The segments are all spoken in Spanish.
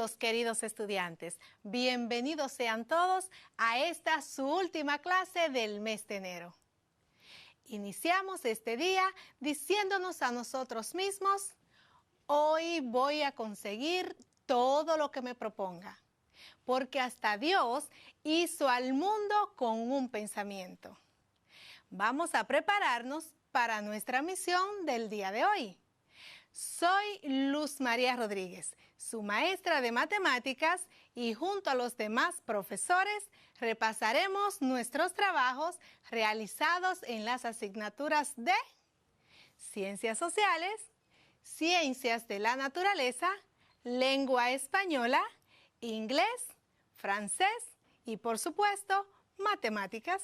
Saludos, queridos estudiantes. Bienvenidos sean todos a esta su última clase del mes de enero. Iniciamos este día diciéndonos a nosotros mismos: hoy voy a conseguir todo lo que me proponga, porque hasta Dios hizo al mundo con un pensamiento. Vamos a prepararnos para nuestra misión del día de hoy. Soy Luz María Rodríguez, su maestra de matemáticas, y junto a los demás profesores repasaremos nuestros trabajos realizados en las asignaturas de Ciencias Sociales, Ciencias de la Naturaleza, Lengua Española, Inglés, Francés y, por supuesto, Matemáticas.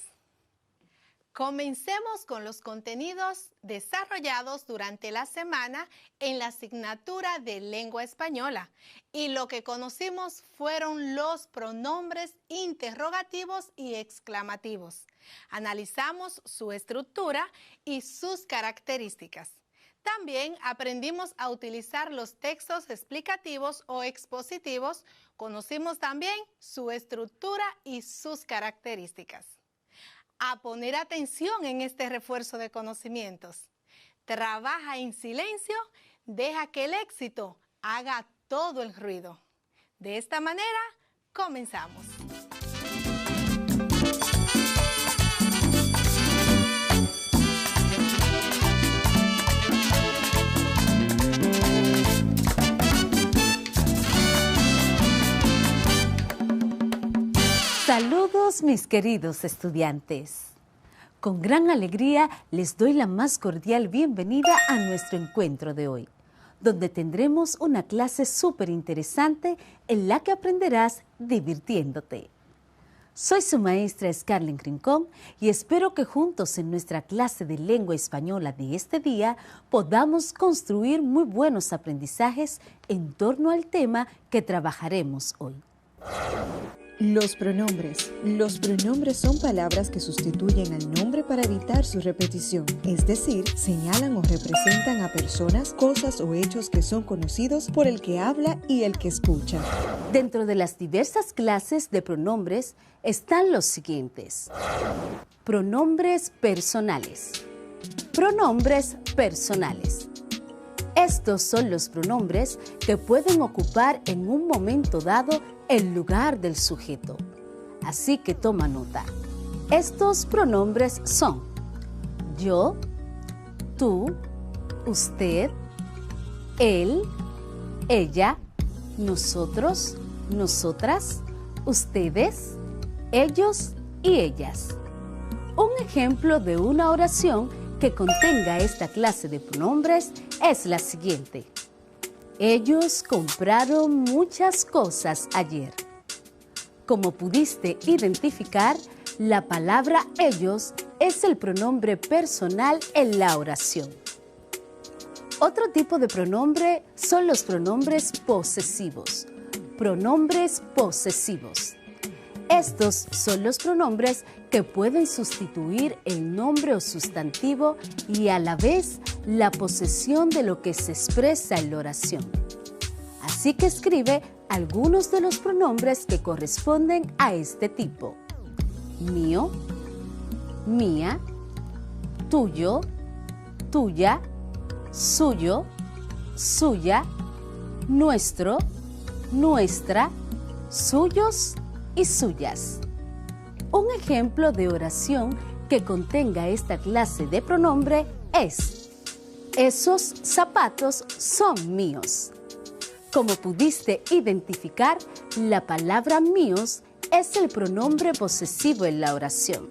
Comencemos con los contenidos desarrollados durante la semana en la asignatura de Lengua Española, y lo que conocimos fueron los pronombres interrogativos y exclamativos. Analizamos su estructura y sus características. También aprendimos a utilizar los textos explicativos o expositivos. Conocimos también su estructura y sus características. A poner atención en este refuerzo de conocimientos. Trabaja en silencio, deja que el éxito haga todo el ruido. De esta manera, comenzamos. Saludos, mis queridos estudiantes. Con gran alegría les doy la más cordial bienvenida a nuestro encuentro de hoy, donde tendremos una clase súper interesante en la que aprenderás divirtiéndote. Soy su maestra Scarlett Rincón y espero que juntos en nuestra clase de lengua española de este día podamos construir muy buenos aprendizajes en torno al tema que trabajaremos hoy. Los pronombres. Los pronombres son palabras que sustituyen al nombre para evitar su repetición, es decir, señalan o representan a personas, cosas o hechos que son conocidos por el que habla y el que escucha. Dentro de las diversas clases de pronombres están los siguientes. Pronombres personales. Pronombres personales. Estos son los pronombres que pueden ocupar en un momento dado el lugar del sujeto. Así que toma nota. Estos pronombres son yo, tú, usted, él, ella, nosotros, nosotras, ustedes, ellos y ellas. Un ejemplo de una oración que contenga esta clase de pronombres es la siguiente. Ellos compraron muchas cosas ayer. Como pudiste identificar, la palabra ellos es el pronombre personal en la oración. Otro tipo de pronombre son los pronombres posesivos. Pronombres posesivos. Estos son los pronombres que pueden sustituir el nombre o sustantivo y a la vez la posesión de lo que se expresa en la oración. Así que escribe algunos de los pronombres que corresponden a este tipo. Mío, mía, tuyo, tuya, suyo, suya, nuestro, nuestra, suyos y suyas. Un ejemplo de oración que contenga esta clase de pronombre es: esos zapatos son míos. Como pudiste identificar, la palabra míos es el pronombre posesivo en la oración.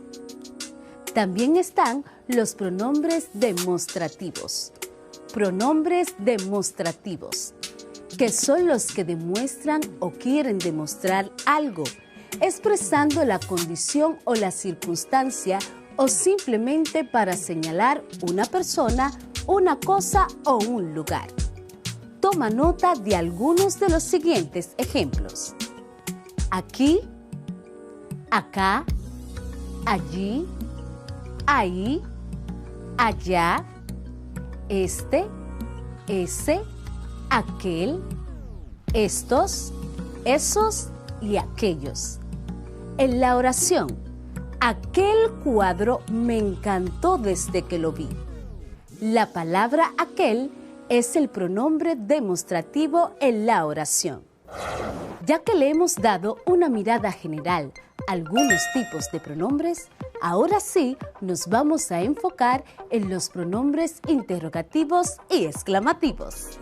También están los pronombres demostrativos. Pronombres demostrativos, que son los que demuestran o quieren demostrar algo, expresando la condición o la circunstancia o simplemente para señalar una persona, una cosa o un lugar. Toma nota de algunos de los siguientes ejemplos. Aquí, acá, allí, ahí, allá, este, ese, aquel, estos, esos y aquellos. En la oración, aquel cuadro me encantó desde que lo vi. La palabra aquel es el pronombre demostrativo en la oración. Ya que le hemos dado una mirada general a algunos tipos de pronombres, ahora sí nos vamos a enfocar en los pronombres interrogativos y exclamativos.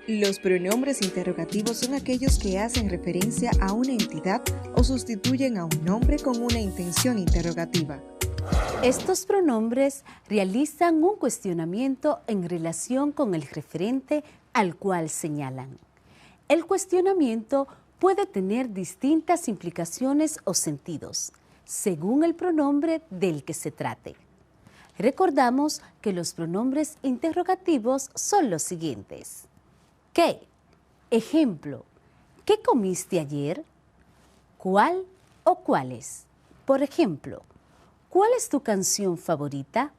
Los pronombres interrogativos son aquellos que hacen referencia a una entidad o sustituyen a un nombre con una intención interrogativa. Estos pronombres realizan un cuestionamiento en relación con el referente al cual señalan. El cuestionamiento puede tener distintas implicaciones o sentidos, según el pronombre del que se trate. Recordamos que los pronombres interrogativos son los siguientes. ¿Qué? Ejemplo, ¿qué comiste ayer? ¿Cuál o cuáles? Por ejemplo, ¿cuál es tu canción favorita?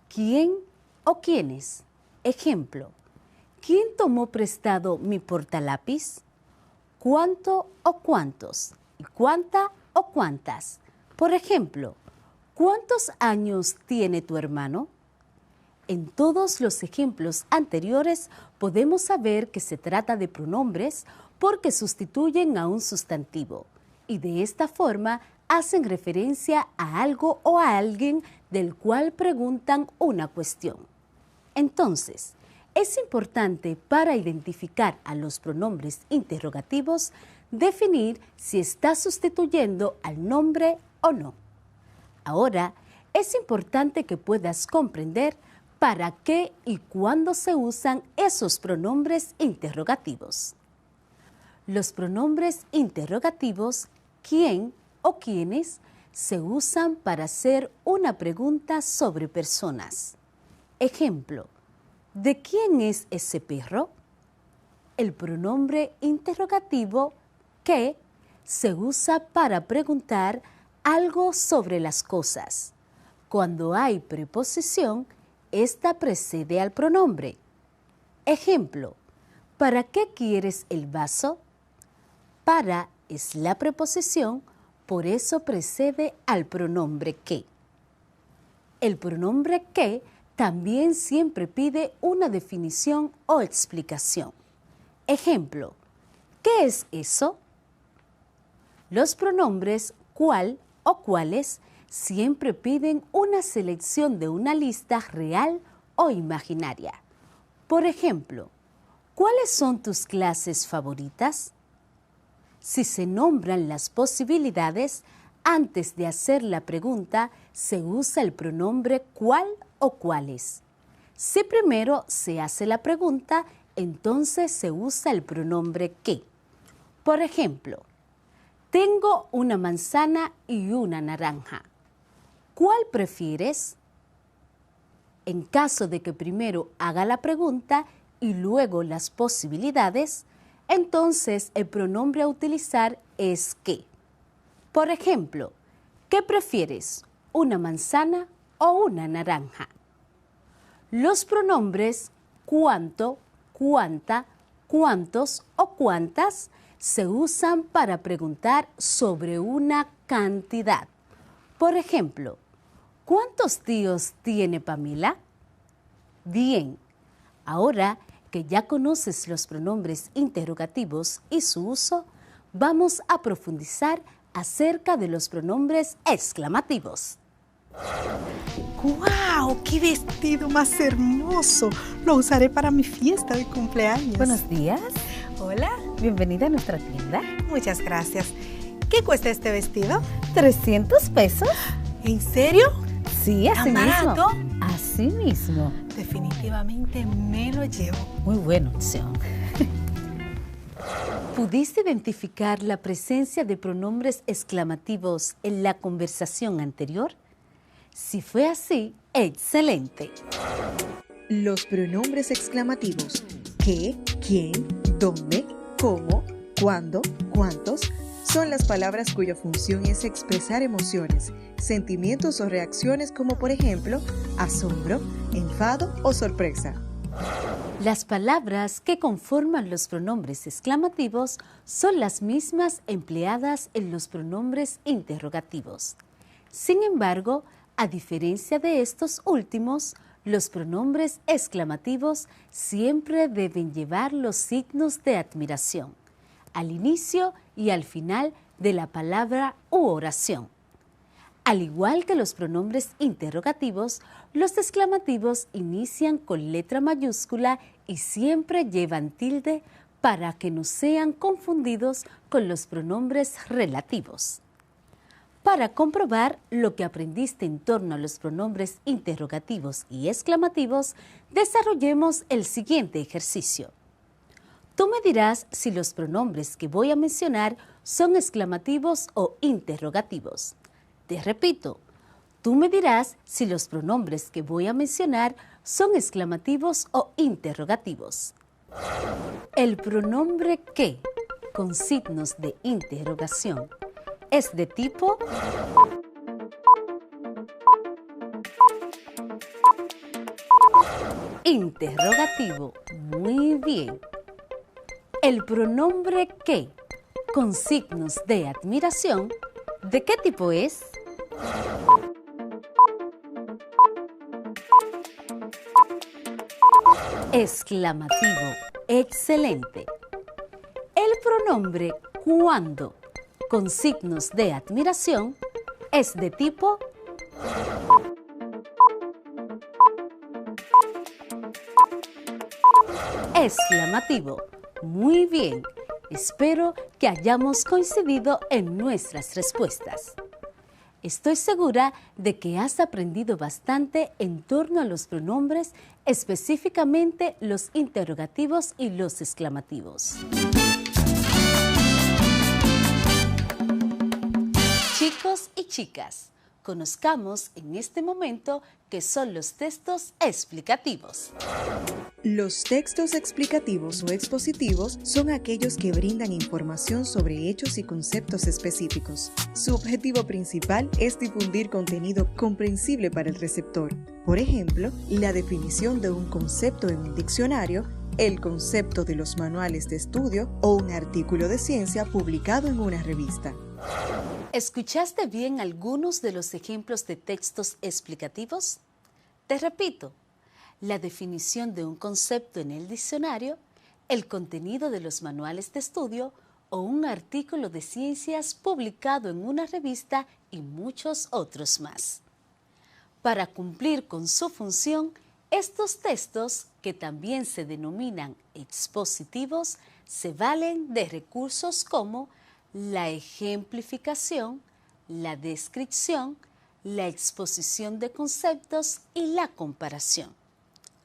¿Quién o quiénes? Ejemplo, ¿quién tomó prestado mi portalápiz? ¿Cuánto o cuántos? ¿Y cuánta o cuántas? Por ejemplo, ¿cuántos años tiene tu hermano? En todos los ejemplos anteriores podemos saber que se trata de pronombres porque sustituyen a un sustantivo y de esta forma hacen referencia a algo o a alguien del cual preguntan una cuestión. Entonces, es importante para identificar a los pronombres interrogativos definir si está sustituyendo al nombre o no. Ahora, es importante que puedas comprender para qué y cuándo se usan esos pronombres interrogativos. Los pronombres interrogativos, quién o quiénes, se usan para hacer una pregunta sobre personas. Ejemplo, ¿de quién es ese perro? El pronombre interrogativo, qué, se usa para preguntar algo sobre las cosas. Cuando hay preposición, esta precede al pronombre. Ejemplo, ¿para qué quieres el vaso? Para es la preposición, por eso precede al pronombre que. El pronombre que también siempre pide una definición o explicación. Ejemplo, ¿qué es eso? Los pronombres cuál o cuáles siempre piden una selección de una lista real o imaginaria. Por ejemplo, ¿cuáles son tus clases favoritas? Si se nombran las posibilidades, antes de hacer la pregunta se usa el pronombre cuál o cuáles. Si primero se hace la pregunta, entonces se usa el pronombre que. Por ejemplo, tengo una manzana y una naranja. ¿Cuál prefieres? En caso de que primero haga la pregunta y luego las posibilidades, entonces el pronombre a utilizar es que. Por ejemplo, ¿qué prefieres? ¿Una manzana o una naranja? Los pronombres cuánto, cuánta, cuántos o cuántas se usan para preguntar sobre una cantidad. Por ejemplo, ¿cuántos tíos tiene Pamela? Bien, ahora que ya conoces los pronombres interrogativos y su uso, vamos a profundizar acerca de los pronombres exclamativos. ¡Guau! ¡Qué vestido más hermoso! Lo usaré para mi fiesta de cumpleaños. Buenos días. Hola. Bienvenida a nuestra tienda. Muchas gracias. ¿Qué cuesta este vestido? 300 pesos. ¿En serio? Sí, así ¿Tan mismo. barato? Así mismo. Definitivamente me lo llevo. Muy buena opción. ¿Pudiste identificar la presencia de pronombres exclamativos en la conversación anterior? Si fue así, excelente. Los pronombres exclamativos ¿qué?, ¿quién?, ¿dónde?, ¿cómo?, ¿cuándo?, ¿cuántos? Son las palabras cuya función es expresar emociones, sentimientos o reacciones como por ejemplo asombro, enfado o sorpresa. Las palabras que conforman los pronombres exclamativos son las mismas empleadas en los pronombres interrogativos. Sin embargo, a diferencia de estos últimos, los pronombres exclamativos siempre deben llevar los signos de admiración, al inicio y al final de la palabra u oración. Al igual que los pronombres interrogativos, los exclamativos inician con letra mayúscula y siempre llevan tilde para que no sean confundidos con los pronombres relativos. Para comprobar lo que aprendiste en torno a los pronombres interrogativos y exclamativos, desarrollemos el siguiente ejercicio. Tú me dirás si los pronombres que voy a mencionar son exclamativos o interrogativos. Te repito, tú me dirás si los pronombres que voy a mencionar son exclamativos o interrogativos. El pronombre que, con signos de interrogación, es de tipo interrogativo. Muy bien. El pronombre que, con signos de admiración, ¿de qué tipo es? Exclamativo. Excelente. El pronombre cuando, con signos de admiración, es de tipo exclamativo. Muy bien. Espero que hayamos coincidido en nuestras respuestas. Estoy segura de que has aprendido bastante en torno a los pronombres, específicamente los interrogativos y los exclamativos. Chicos y chicas, conozcamos en este momento qué son los textos explicativos. Los textos explicativos o expositivos son aquellos que brindan información sobre hechos y conceptos específicos. Su objetivo principal es difundir contenido comprensible para el receptor. Por ejemplo, la definición de un concepto en un diccionario, el concepto de los manuales de estudio o un artículo de ciencia publicado en una revista. ¿Escuchaste bien algunos de los ejemplos de textos explicativos? Te repito. La definición de un concepto en el diccionario, el contenido de los manuales de estudio o un artículo de ciencias publicado en una revista y muchos otros más. Para cumplir con su función, estos textos, que también se denominan expositivos, se valen de recursos como la ejemplificación, la descripción, la exposición de conceptos y la comparación.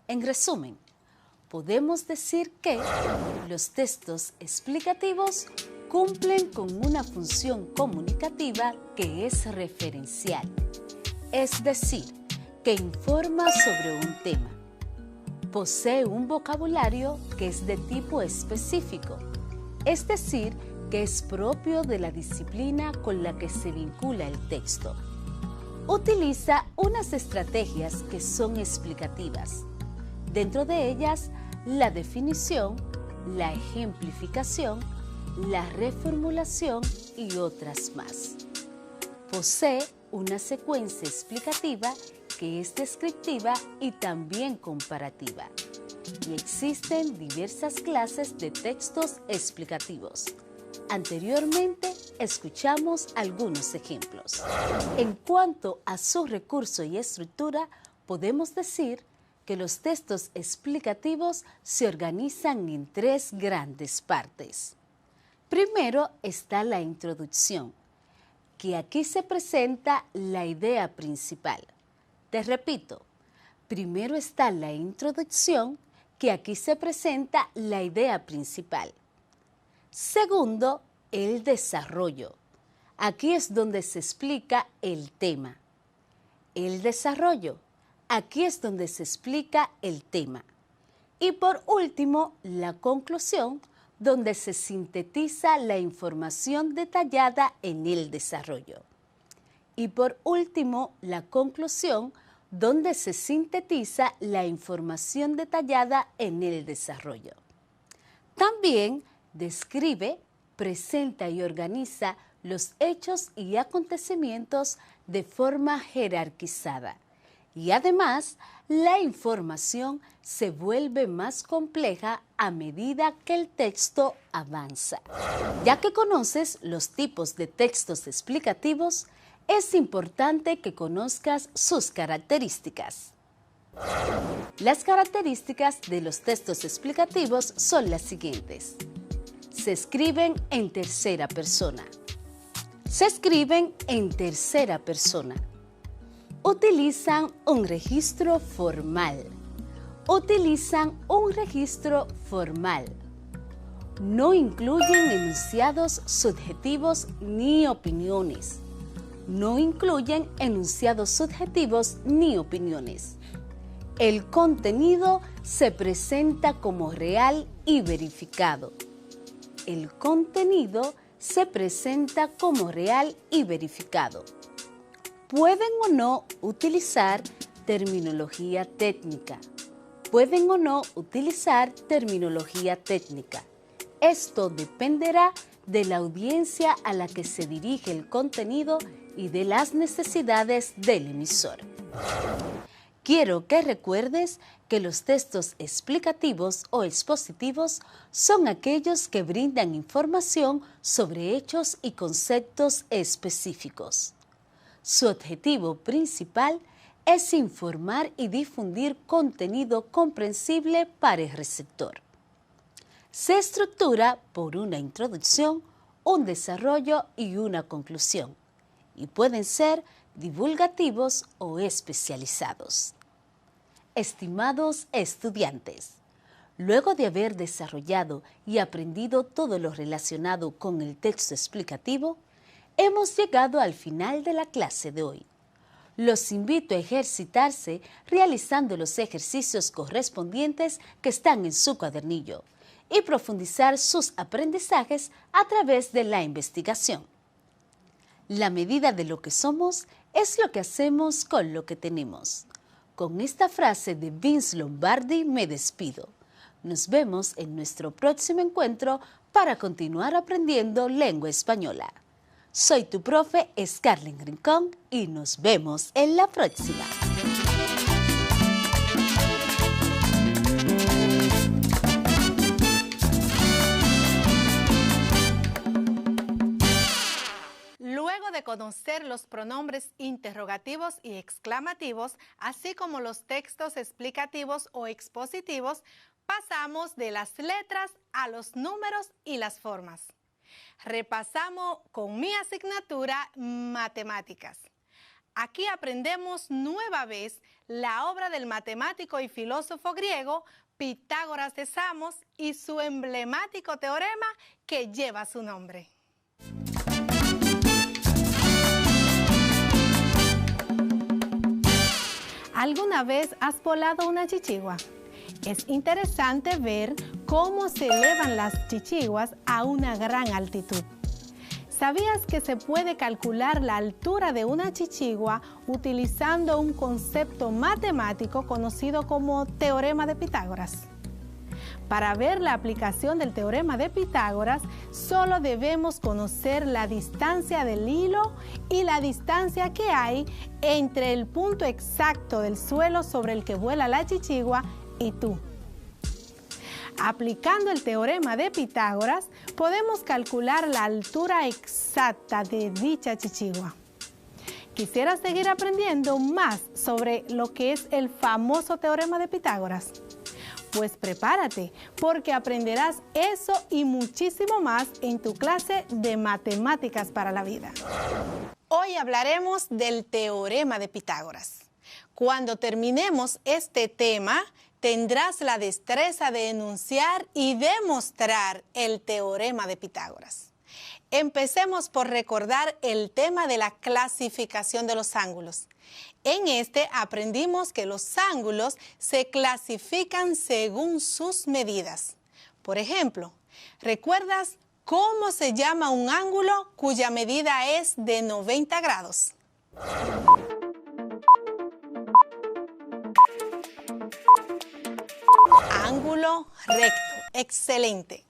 En resumen, podemos decir que los textos explicativos cumplen con una función comunicativa que es referencial, es decir, que informa sobre un tema. Posee un vocabulario que es de tipo específico, es decir, que es propio de la disciplina con la que se vincula el texto. Utiliza unas estrategias que son explicativas. Dentro de ellas, la definición, la ejemplificación, la reformulación y otras más. Posee una secuencia explicativa que es descriptiva y también comparativa. Y existen diversas clases de textos explicativos. Anteriormente, escuchamos algunos ejemplos. En cuanto a su recurso y estructura, podemos decir que los textos explicativos se organizan en tres grandes partes. Primero está la introducción, que aquí se presenta la idea principal. Te repito, primero está la introducción, que aquí se presenta la idea principal. Segundo, el desarrollo. Aquí es donde se explica el tema. El desarrollo. Aquí es donde se explica el tema. Y por último, la conclusión, donde se sintetiza la información detallada en el desarrollo. Y por último, la conclusión, donde se sintetiza la información detallada en el desarrollo. También describe, presenta y organiza los hechos y acontecimientos de forma jerarquizada. Y además, la información se vuelve más compleja a medida que el texto avanza. Ya que conoces los tipos de textos explicativos, es importante que conozcas sus características. Las características de los textos explicativos son las siguientes. Se escriben en tercera persona. Se escriben en tercera persona. Utilizan un registro formal. Utilizan un registro formal. No incluyen enunciados subjetivos ni opiniones. No incluyen enunciados subjetivos ni opiniones. El contenido se presenta como real y verificado. El contenido se presenta como real y verificado. Pueden o no utilizar terminología técnica. Pueden o no utilizar terminología técnica. Esto dependerá de la audiencia a la que se dirige el contenido y de las necesidades del emisor. Quiero que recuerdes que los textos explicativos o expositivos son aquellos que brindan información sobre hechos y conceptos específicos. Su objetivo principal es informar y difundir contenido comprensible para el receptor. Se estructura por una introducción, un desarrollo y una conclusión, y pueden ser divulgativos o especializados. Estimados estudiantes, luego de haber desarrollado y aprendido todo lo relacionado con el texto explicativo, hemos llegado al final de la clase de hoy. Los invito a ejercitarse realizando los ejercicios correspondientes que están en su cuadernillo y profundizar sus aprendizajes a través de la investigación. La medida de lo que somos es lo que hacemos con lo que tenemos. Con esta frase de Vince Lombardi me despido. Nos vemos en nuestro próximo encuentro para continuar aprendiendo lengua española. Soy tu profe Scarlett Rincón y nos vemos en la próxima. Luego de conocer los pronombres interrogativos y exclamativos, así como los textos explicativos o expositivos, pasamos de las letras a los números y las formas. Repasamos con mi asignatura Matemáticas. Aquí aprendemos nueva vez la obra del matemático y filósofo griego Pitágoras de Samos y su emblemático teorema que lleva su nombre. ¿Alguna vez has volado una chichigua? Es interesante ver cómo se elevan las chichiguas a una gran altitud. ¿Sabías que se puede calcular la altura de una chichigua utilizando un concepto matemático conocido como teorema de Pitágoras? Para ver la aplicación del teorema de Pitágoras, solo debemos conocer la distancia del hilo y la distancia que hay entre el punto exacto del suelo sobre el que vuela la chichigua y tú. Aplicando el teorema de Pitágoras, podemos calcular la altura exacta de dicha chichigua. ¿Quisieras seguir aprendiendo más sobre lo que es el famoso teorema de Pitágoras? Pues prepárate, porque aprenderás eso y muchísimo más en tu clase de Matemáticas para la Vida. Hoy hablaremos del teorema de Pitágoras. Cuando terminemos este tema, tendrás la destreza de enunciar y demostrar el teorema de Pitágoras. Empecemos por recordar el tema de la clasificación de los ángulos. En este aprendimos que los ángulos se clasifican según sus medidas. Por ejemplo, ¿recuerdas cómo se llama un ángulo cuya medida es de 90 grados? ángulo recto. Excelente.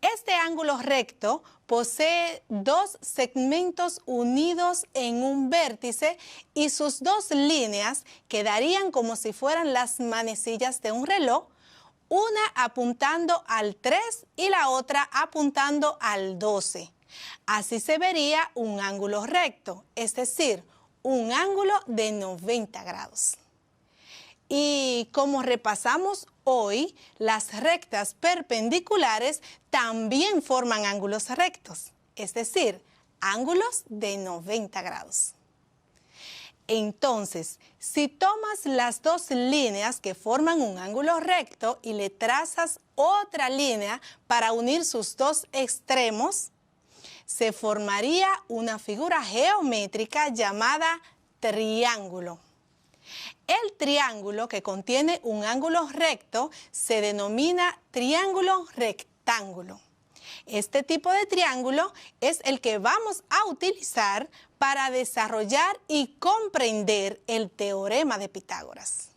Este ángulo recto posee dos segmentos unidos en un vértice y sus dos líneas quedarían como si fueran las manecillas de un reloj, una apuntando al 3 y la otra apuntando al 12. Así se vería un ángulo recto, es decir, un ángulo de 90 grados. Y como repasamos hoy, las rectas perpendiculares también forman ángulos rectos, es decir, ángulos de 90 grados. Entonces, si tomas las dos líneas que forman un ángulo recto y le trazas otra línea para unir sus dos extremos, se formaría una figura geométrica llamada triángulo. El triángulo que contiene un ángulo recto se denomina triángulo rectángulo. Este tipo de triángulo es el que vamos a utilizar para desarrollar y comprender el teorema de Pitágoras.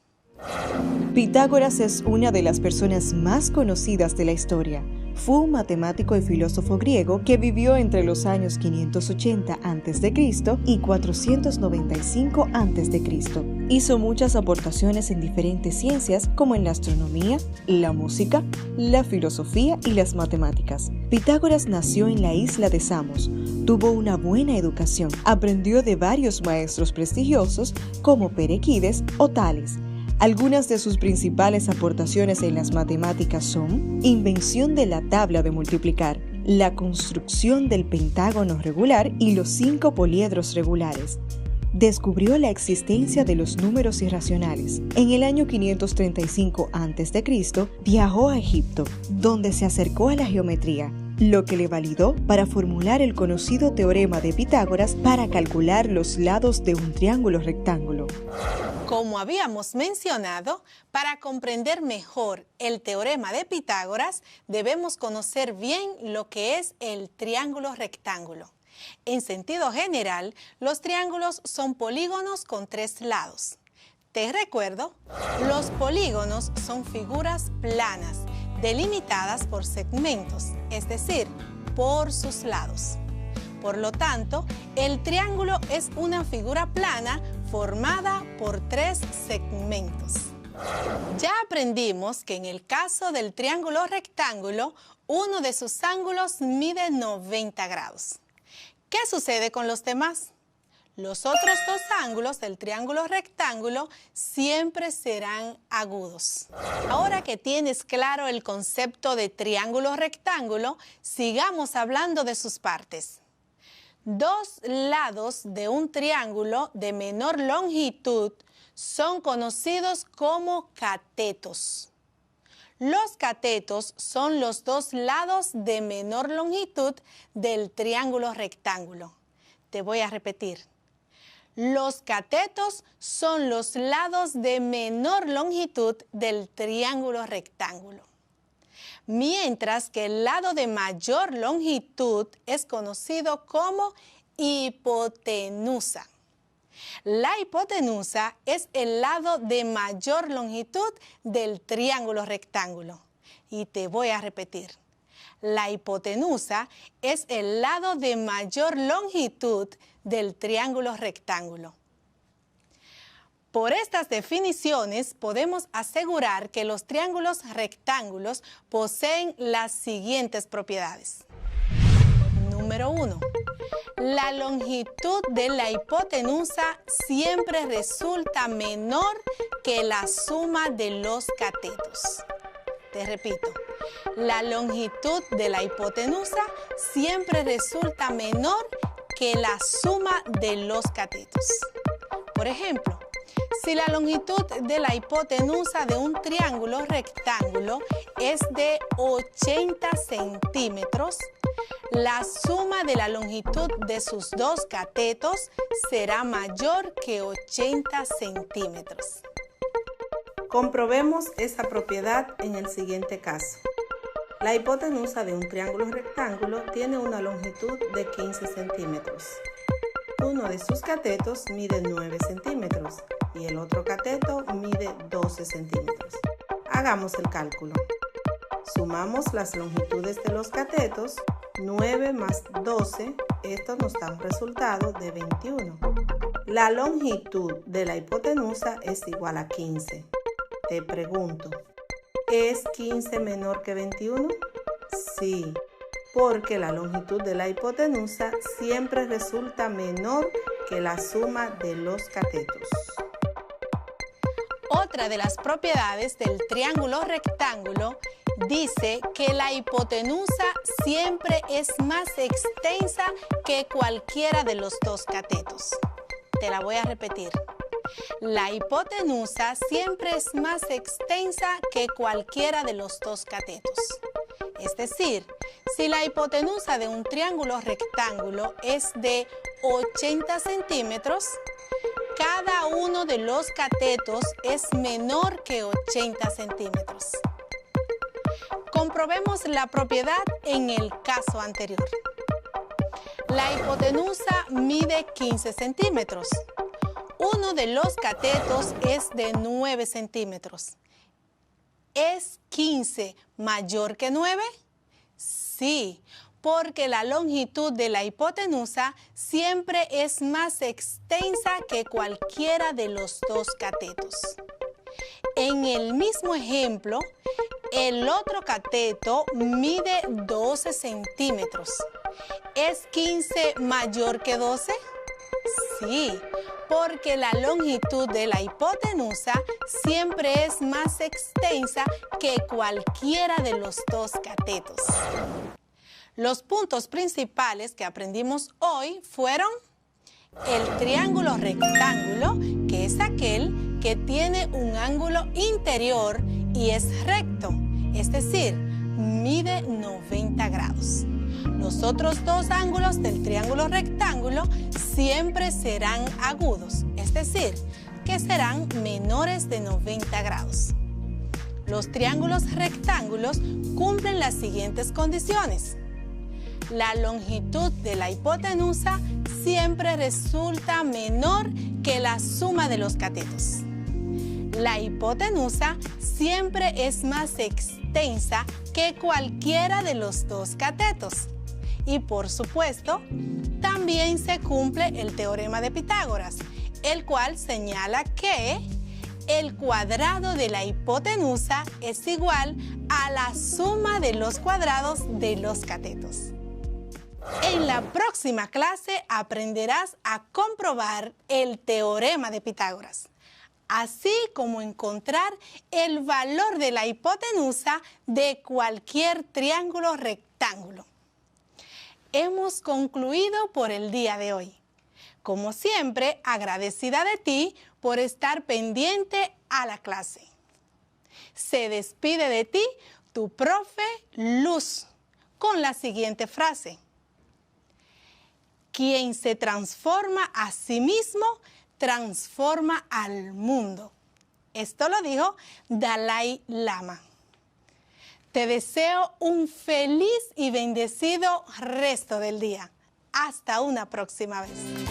Pitágoras es una de las personas más conocidas de la historia. Fue un matemático y filósofo griego que vivió entre los años 580 a.C. y 495 a.C. Hizo muchas aportaciones en diferentes ciencias como en la astronomía, la música, la filosofía y las matemáticas. Pitágoras nació en la isla de Samos. Tuvo una buena educación. Aprendió de varios maestros prestigiosos como Perequides o Tales. Algunas de sus principales aportaciones en las matemáticas son invención de la tabla de multiplicar, la construcción del pentágono regular y los 5 poliedros regulares. Descubrió la existencia de los números irracionales. En el año 535 a.C. viajó a Egipto, donde se acercó a la geometría, lo que le validó para formular el conocido teorema de Pitágoras para calcular los lados de un triángulo rectángulo. Como habíamos mencionado, para comprender mejor el teorema de Pitágoras, debemos conocer bien lo que es el triángulo rectángulo. En sentido general, los triángulos son polígonos con 3 lados. Te recuerdo, los polígonos son figuras planas, delimitadas por segmentos, es decir, por sus lados. Por lo tanto, el triángulo es una figura plana formada por 3 segmentos. Ya aprendimos que en el caso del triángulo rectángulo, uno de sus ángulos mide 90 grados. ¿Qué sucede con los demás? Los otros 2 ángulos del triángulo rectángulo siempre serán agudos. Ahora que tienes claro el concepto de triángulo rectángulo, sigamos hablando de sus partes. 2 lados de un triángulo de menor longitud son conocidos como catetos. Los catetos son los 2 lados de menor longitud del triángulo rectángulo. Te voy a repetir. Los catetos son los lados de menor longitud del triángulo rectángulo, mientras que el lado de mayor longitud es conocido como hipotenusa. La hipotenusa es el lado de mayor longitud del triángulo rectángulo. Y te voy a repetir. La hipotenusa es el lado de mayor longitud del triángulo rectángulo. Por estas definiciones podemos asegurar que los triángulos rectángulos poseen las siguientes propiedades. Número 1. La longitud de la hipotenusa siempre resulta menor que la suma de los catetos. Te repito, la longitud de la hipotenusa siempre resulta menor que la suma de los catetos. Por ejemplo, si la longitud de la hipotenusa de un triángulo rectángulo es de 80 centímetros, la suma de la longitud de sus 2 catetos será mayor que 80 centímetros. Comprobemos esa propiedad en el siguiente caso. La hipotenusa de un triángulo rectángulo tiene una longitud de 15 centímetros. Uno de sus catetos mide 9 centímetros y el otro cateto mide 12 centímetros. Hagamos el cálculo. Sumamos las longitudes de los catetos, 9 más 12, esto nos da un resultado de 21. La longitud de la hipotenusa es igual a 15. Te pregunto, ¿es 15 menor que 21? Sí, porque la longitud de la hipotenusa siempre resulta menor que la suma de los catetos. Otra de las propiedades del triángulo rectángulo dice que la hipotenusa siempre es más extensa que cualquiera de los dos catetos. Te la voy a repetir. La hipotenusa siempre es más extensa que cualquiera de los dos catetos. Es decir, si la hipotenusa de un triángulo rectángulo es de 80 centímetros, cada uno de los catetos es menor que 80 centímetros. Comprobemos la propiedad en el caso anterior. La hipotenusa mide 15 centímetros. Uno de los catetos es de 9 centímetros. ¿Es 15 mayor que 9? Sí, porque la longitud de la hipotenusa siempre es más extensa que cualquiera de los dos catetos. En el mismo ejemplo, el otro cateto mide 12 centímetros. ¿Es 15 mayor que 12? Sí, porque la longitud de la hipotenusa siempre es más extensa que cualquiera de los dos catetos. Los puntos principales que aprendimos hoy fueron el triángulo rectángulo, que es aquel que tiene un ángulo interior y es recto, es decir, mide 90 grados. Los otros dos ángulos del triángulo rectángulo siempre serán agudos, es decir, que serán menores de 90 grados. Los triángulos rectángulos cumplen las siguientes condiciones. La longitud de la hipotenusa siempre resulta menor que la suma de los catetos. La hipotenusa siempre es más extensa que cualquiera de los dos catetos. Y por supuesto, también se cumple el teorema de Pitágoras, el cual señala que el cuadrado de la hipotenusa es igual a la suma de los cuadrados de los catetos. En la próxima clase aprenderás a comprobar el teorema de Pitágoras, así como encontrar el valor de la hipotenusa de cualquier triángulo rectángulo. Hemos concluido por el día de hoy. Como siempre, agradecida de ti por estar pendiente a la clase. Se despide de ti tu profe Luz con la siguiente frase. Quien se transforma a sí mismo, transforma al mundo. Esto lo dijo Dalai Lama. Te deseo un feliz y bendecido resto del día. Hasta una próxima vez.